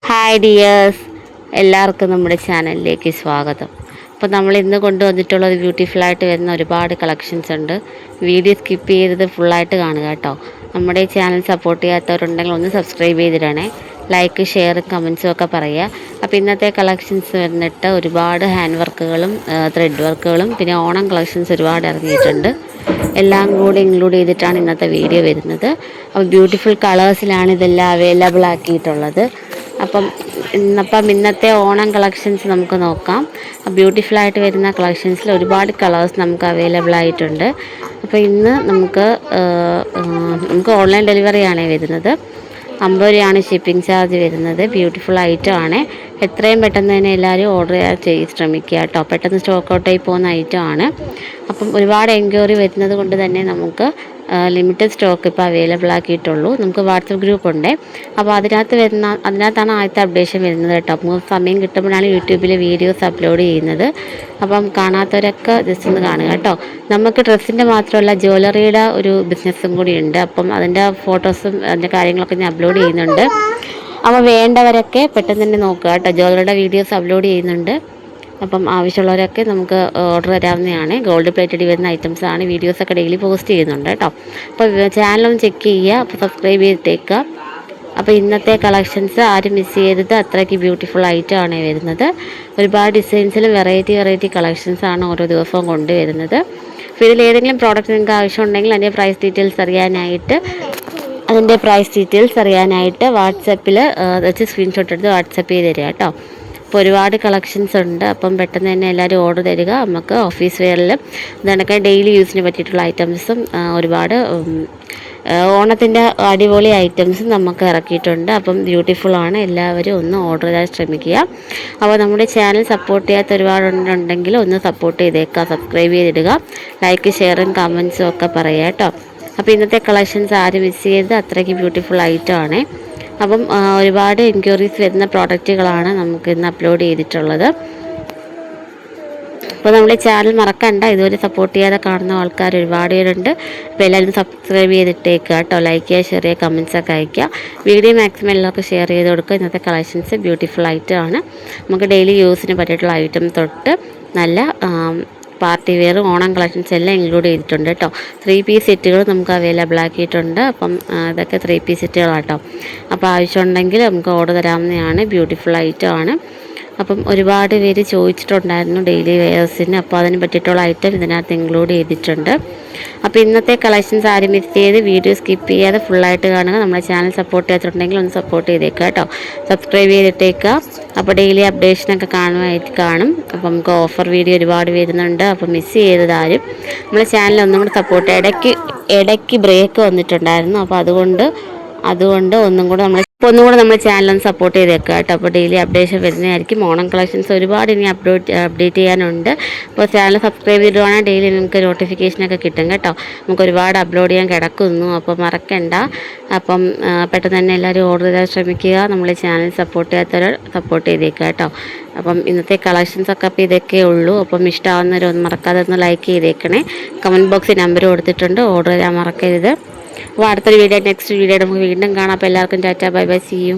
Hi dears, എല്ലാവർക്കും നമ്മുടെ ചാനലിലേക്ക് സ്വാഗതം. അപ്പോൾ നമ്മൾ ഇന്ന് കൊണ്ടുവന്നിട്ടുള്ളത് ബ്യൂട്ടിഫുള്ളായിട്ട് വരുന്ന ഒരുപാട് കളക്ഷൻസ് ഉണ്ട്. വീഡിയോ സ്കിപ്പ് ചെയ്തത് ഫുള്ളായിട്ട് കാണുക കേട്ടോ. നമ്മുടെ ചാനൽ സപ്പോർട്ട് ചെയ്യാത്തവരുണ്ടെങ്കിൽ ഒന്ന് സബ്സ്ക്രൈബ് ചെയ്തിടണേ. ലൈക്ക്, ഷെയറും കമൻസും ഒക്കെ പറയുക. അപ്പോൾ ഇന്നത്തെ കളക്ഷൻസ് വന്നിട്ട് ഒരുപാട് ഹാൻഡ് വർക്കുകളും ത്രെഡ് വർക്കുകളും പിന്നെ ഓണം കളക്ഷൻസ് ഒരുപാട് ഇറങ്ങിയിട്ടുണ്ട്. എല്ലാം കൂടി ഇൻക്ലൂഡ് ചെയ്തിട്ടാണ് ഇന്നത്തെ വീഡിയോ വരുന്നത്. അപ്പോൾ ബ്യൂട്ടിഫുൾ കളേഴ്സിലാണ് ഇതെല്ലാം അവൈലബിൾ ആക്കിയിട്ടുള്ളത്. അപ്പം ഇന്നത്തെ ഓണം കളക്ഷൻസ് നമുക്ക് നോക്കാം. ബ്യൂട്ടിഫുള്ളായിട്ട് വരുന്ന കളക്ഷൻസിൽ ഒരുപാട് കളേഴ്സ് നമുക്ക് അവൈലബിൾ ആയിട്ടുണ്ട്. അപ്പോൾ ഇന്ന് നമുക്ക് ഓൺലൈൻ ഡെലിവറിയാണ് വരുന്നത്. 50 രൂപയാണ് ഷിപ്പിംഗ് ചാർജ് വരുന്നത്. ബ്യൂട്ടിഫുൾ ഐറ്റം ആണ്. എത്രയും പെട്ടെന്ന് തന്നെ എല്ലാവരും ഓർഡർ ചെയ്യാൻ ശ്രമിക്കുക കേട്ടോ. പെട്ടെന്ന് സ്റ്റോക്ക് ഔട്ടായി പോകുന്ന ഐറ്റം ആണ്. അപ്പം ഒരുപാട് എൻക്വയറി വരുന്നത് കൊണ്ട് തന്നെ നമുക്ക് ലിമിറ്റഡ് സ്റ്റോക്ക് ഇപ്പോൾ അവൈലബിൾ ആക്കിയിട്ടുള്ളൂ. നമുക്ക് വാട്സപ്പ് ഗ്രൂപ്പ് ഉണ്ട്. അപ്പോൾ അതിനകത്താണ് ആദ്യത്തെ അപ്ഡേഷൻ വരുന്നത് കേട്ടോ. നമുക്ക് സമയം കിട്ടുമ്പോഴാണ് യൂട്യൂബിൽ വീഡിയോസ് അപ്ലോഡ് ചെയ്യുന്നത്. അപ്പം കാണാത്തവരൊക്കെ ജസ്റ്റ് ഒന്ന് കാണുക കേട്ടോ. നമുക്ക് ഡ്രസ്സിൻ്റെ മാത്രമല്ല ജ്വല്ലറിയുടെ ഒരു ബിസിനസ്സും കൂടി ഉണ്ട്. അപ്പം അതിൻ്റെ ഫോട്ടോസും അതിൻ്റെ കാര്യങ്ങളൊക്കെ ഞാൻ അപ്ലോഡ് ചെയ്യുന്നുണ്ട്. അപ്പോൾ വേണ്ടവരൊക്കെ പെട്ടെന്ന് തന്നെ നോക്കുക കേട്ടോ. ജ്വല്ലറിയുടെ വീഡിയോസ് അപ്ലോഡ് ചെയ്യുന്നുണ്ട്. അപ്പം ആവശ്യമുള്ളവരൊക്കെ നമുക്ക് ഓർഡർ തരാവുന്നതാണ്. ഗോൾഡ് പ്ലേറ്റഡ് വരുന്ന ഐറ്റംസാണ്. വീഡിയോസൊക്കെ ഡെയിലി പോസ്റ്റ് ചെയ്യുന്നുണ്ട് കേട്ടോ. അപ്പോൾ ചാനലൊന്ന് ചെക്ക് ചെയ്യുക. അപ്പോൾ സബ്സ്ക്രൈബ് ചെയ്തിട്ടേക്കുക. അപ്പോൾ ഇന്നത്തെ കളക്ഷൻസ് ആരും മിസ് ചെയ്തത് അത്രയ്ക്ക് ബ്യൂട്ടിഫുൾ ഐറ്റമാണ് വരുന്നത്. ഒരുപാട് ഡിസൈൻസിലും വെറൈറ്റി കളക്ഷൻസാണ് ഓരോ ദിവസവും കൊണ്ടുവരുന്നത്. അപ്പോൾ ഇതിൽ ഏതെങ്കിലും പ്രോഡക്റ്റ് നിങ്ങൾക്ക് ആവശ്യമുണ്ടെങ്കിൽ അതിൻ്റെ പ്രൈസ് ഡീറ്റെയിൽസ് അറിയാനായിട്ട് വാട്സപ്പിൽ വെച്ച് സ്ക്രീൻഷോട്ട് എടുത്ത് വാട്സപ്പ് ചെയ്ത് തരിക കേട്ടോ. അപ്പോൾ ഒരുപാട് കളക്ഷൻസ് ഉണ്ട്. അപ്പം പെട്ടെന്ന് തന്നെ എല്ലാവരും ഓർഡർ തരിക. നമുക്ക് ഓഫീസ് വെയറിലും ഇതൊക്കെ ഡെയിലി യൂസിന് പറ്റിയിട്ടുള്ള ഐറ്റംസും ഒരുപാട് ഓണത്തിൻ്റെ അടിപൊളി ഐറ്റംസും നമുക്ക് ഇറക്കിയിട്ടുണ്ട്. അപ്പം ബ്യൂട്ടിഫുള്ളാണ്. എല്ലാവരും ഒന്ന് ഓർഡർ ചെയ്യാൻ ശ്രമിക്കുക. അപ്പോൾ നമ്മുടെ ചാനൽ സപ്പോർട്ട് ചെയ്യാത്ത ഒരുപാടുണ്ടെങ്കിൽ ഒന്ന് സപ്പോർട്ട് ചെയ്തേക്കുക. സബ്സ്ക്രൈബ് ചെയ്തിടുക. ലൈക്ക്, ഷെയറും കമൻസും ഒക്കെ പറയുക കേട്ടോ. അപ്പോൾ ഇന്നത്തെ കളക്ഷൻസ് ആരും മിസ് ചെയ്ത് അത്രയ്ക്ക് ബ്യൂട്ടിഫുൾ ഐറ്റമാണ്. അപ്പം ഒരുപാട് എൻക്വയറീസ് വരുന്ന പ്രോഡക്റ്റുകളാണ് നമുക്ക് ഇന്ന് അപ്ലോഡ് ചെയ്തിട്ടുള്ളത്. അപ്പോൾ നമ്മുടെ ചാനൽ മറക്കണ്ട. ഇതുവരെ സപ്പോർട്ട് ചെയ്യാതെ കാണുന്ന ആൾക്കാർ ഒരുപാട് പേരുണ്ട്. അപ്പോൾ എല്ലാവരും സബ്സ്ക്രൈബ് ചെയ്തിട്ടേക്കുക കേട്ടോ. ലൈക്ക് ചെയ്യുക, ഷെയർ ചെയ്യുക, കമൻസൊക്കെ അയയ്ക്കുക. വീഡിയോ മാക്സിമം എല്ലാവർക്കും ഷെയർ ചെയ്ത് കൊടുക്കുക. ഇന്നത്തെ കളക്ഷൻസ് ബ്യൂട്ടിഫുൾ ഐറ്റമാണ്. നമുക്ക് ഡെയിലി യൂസിന് പറ്റിയിട്ടുള്ള ഐറ്റം തൊട്ട് നല്ല പാർട്ടി വെയർ ഓണം കളക്ഷൻസ് എല്ലാം ഇൻക്ലൂഡ് ചെയ്തിട്ടുണ്ട് കേട്ടോ. 3 പീസ് സെറ്റുകൾ നമുക്ക് അവൈലബിൾ ആക്കിയിട്ടുണ്ട്. അപ്പം ഇതൊക്കെ 3 പീസ് സെറ്റുകളാണ് കേട്ടോ. അപ്പോൾ ആവശ്യമുണ്ടെങ്കിൽ നമുക്ക് ഓർഡർ തരാവുന്നതാണ്. ബ്യൂട്ടിഫുൾ ഐറ്റമാണ്. അപ്പം ഒരുപാട് പേര് ചോദിച്ചിട്ടുണ്ടായിരുന്നു ഡെയിലി വെയേഴ്സിന്. അപ്പോൾ അതിന് പറ്റിയിട്ടുള്ള ഐറ്റം ഇതിനകത്ത് ഇൻക്ലൂഡ് ചെയ്തിട്ടുണ്ട്. അപ്പോൾ ഇന്നത്തെ കളക്ഷൻസ് ആരും മിസ് ചെയ്ത് വീഡിയോ സ്കിപ്പ് ചെയ്യാതെ ഫുള്ളായിട്ട് കാണുക. നമ്മുടെ ചാനൽ സപ്പോർട്ട് ചെയ്യാത്തിട്ടുണ്ടെങ്കിൽ ഒന്ന് സപ്പോർട്ട് ചെയ്തേക്കുക കേട്ടോ. സബ്സ്ക്രൈബ് ചെയ്തിട്ടേക്കുക. അപ്പോൾ ഡെയിലി അപ്ഡേഷനൊക്കെ കാണും. അപ്പോൾ നമുക്ക് ഓഫർ വീഡിയോ ഒരുപാട് വരുന്നുണ്ട്. അപ്പോൾ മിസ് ചെയ്തതാരും നമ്മുടെ ചാനൽ ഒന്നും കൂടെ സപ്പോർട്ട് ഇടയ്ക്ക് ബ്രേക്ക് വന്നിട്ടുണ്ടായിരുന്നു. അപ്പോൾ അതുകൊണ്ട് ഒന്നും കൂടെ നമ്മുടെ ചാനലൊന്ന് സപ്പോർട്ട് ചെയ്തേക്കുക കേട്ടോ. അപ്പോൾ ഡെയിലി അപ്ഡേഷൻ വരുന്നതായിരിക്കും. ഓണം കളക്ഷൻസ് ഒരുപാട് ഇനി അപ്ഡേറ്റ് ചെയ്യാനുണ്ട്. അപ്പോൾ ചാനൽ സബ്സ്ക്രൈബ് ചെയ്തിടുവാണെങ്കിൽ ഡെയിലി നിങ്ങൾക്ക് നോട്ടിഫിക്കേഷനൊക്കെ കിട്ടും കേട്ടോ. നമുക്ക് ഒരുപാട് അപ്ലോഡ് ചെയ്യാൻ കിടക്കുന്നു. അപ്പോൾ മറക്കണ്ട. അപ്പം പെട്ടെന്ന് തന്നെ എല്ലാവരും ഓർഡർ ചെയ്യാൻ ശ്രമിക്കുക. നമ്മളെ ചാനൽ സപ്പോർട്ട് ചെയ്യാത്തവർ സപ്പോർട്ട് ചെയ്തേക്കുക കേട്ടോ. അപ്പം ഇന്നത്തെ കളക്ഷൻസൊക്കെ അപ്പോൾ ഇതൊക്കെ ഉള്ളൂ. അപ്പം ഇഷ്ടമാവുന്നവരൊന്നും മറക്കാതെ ഒന്ന് ലൈക്ക് ചെയ്തേക്കണേ. കമൻറ്റ് ബോക്സിൽ നമ്പർ കൊടുത്തിട്ടുണ്ട്. ഓർഡർ ചെയ്യാൻ മറക്കരുത്. അപ്പോൾ അടുത്തൊരു നെക്സ്റ്റ് വീഡിയോ നമുക്ക് വീണ്ടും കാണാം. അപ്പോൾ എല്ലാവർക്കും tata, bye bye, see U.